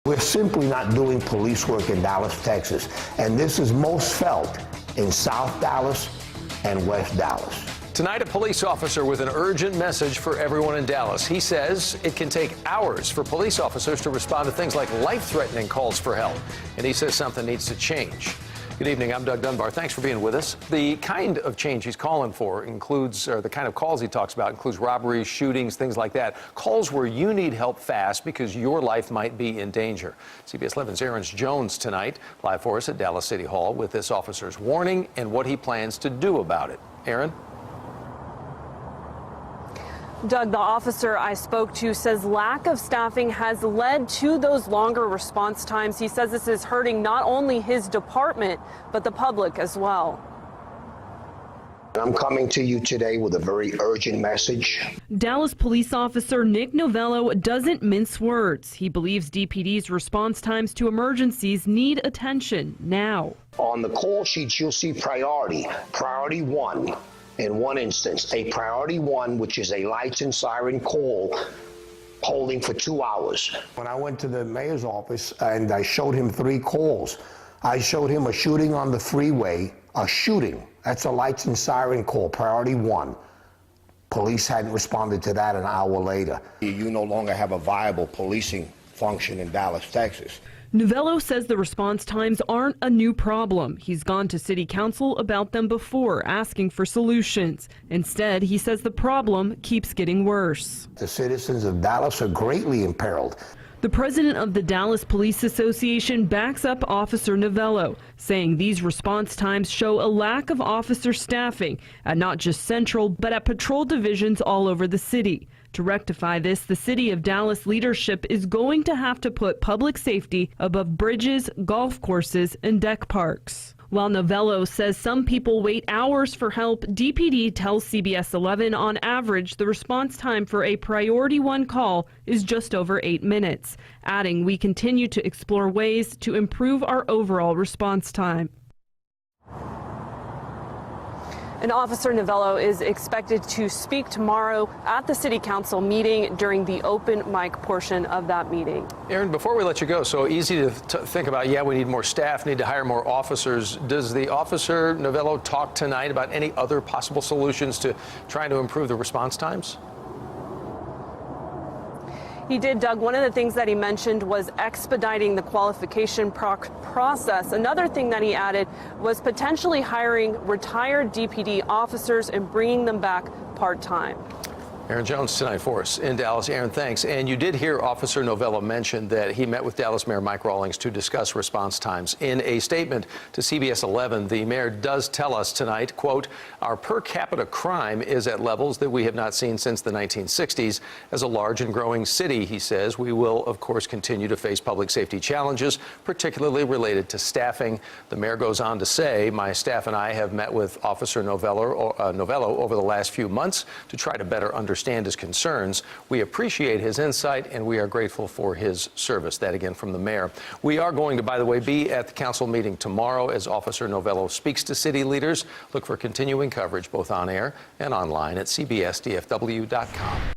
We're simply not doing police work in Dallas, Texas, and this is most felt in South Dallas and West Dallas. Tonight, a police officer with an urgent message for everyone in Dallas. He says it can take hours for police officers to respond to things like life-threatening calls for help, and he says something needs to change. Good evening, I'm Doug Dunbar. Thanks for being with us. The kind of change he's calling for includes, or the kind of calls he talks about includes robberies, shootings, things like that. Calls where you need help fast because your life might be in danger. CBS 11's Aaron Jones tonight, live for us at Dallas City Hall with this officer's warning and what he plans to do about it. Aaron? Doug, the officer I spoke to says lack of staffing has led to those longer response times. He says this is hurting not only his department, but the public as well. I'm coming to you today with a very urgent message. Dallas police officer Nick Novello doesn't mince words. He believes DPD's response times to emergencies need attention now. On the call sheets, you'll see priority 1. In one instance, a priority 1, which is a lights and siren call, holding for 2 hours. When I went to the mayor's office and I showed him 3 calls, I showed him a shooting on the freeway, a shooting. That's a lights and siren call, priority 1. Police hadn't responded to that an hour later. You no longer have a viable policing function in Dallas, Texas. Novello says the response times aren't a new problem. He's gone to city council about them before, asking for solutions. Instead, he says the problem keeps getting worse. The citizens of Dallas are greatly imperiled. The president of the Dallas Police Association backs up Officer Novello, saying these response times show a lack of officer staffing at not just Central, but at patrol divisions all over the city. To rectify this, the city of Dallas leadership is going to have to put public safety above bridges, golf courses, and deck parks. While Novello says some people wait hours for help, DPD tells CBS 11 on average the response time for a priority 1 call is just over 8 minutes, adding we continue to explore ways to improve our overall response time. And Officer Novello is expected to speak tomorrow at the City Council meeting during the open mic portion of that meeting. Aaron, before we let you go, so easy to think about, yeah, we need more staff, need to hire more officers. Does the Officer Novello talk tonight about any other possible solutions to trying to improve the response times? He did, Doug. One of the things that he mentioned was expediting the qualification process. Another thing that he added was potentially hiring retired DPD officers and bringing them back part-time. Aaron Jones tonight for us in Dallas. Aaron, thanks. And you did hear Officer Novello mention that he met with Dallas Mayor Mike Rawlings to discuss response times. In a statement to CBS 11, the mayor does tell us tonight, quote, our per capita crime is at levels that we have not seen since the 1960s. As a large and growing city, he says, we will, of course, continue to face public safety challenges, particularly related to staffing. The mayor goes on to say, my staff and I have met with Officer Novello over the last few months to try to better understand his concerns. We appreciate his insight and we are grateful for his service. That again from the mayor. We are going to, by the way, be at the council meeting tomorrow as Officer Novello speaks to city leaders. Look for continuing coverage both on air and online at cbsdfw.com.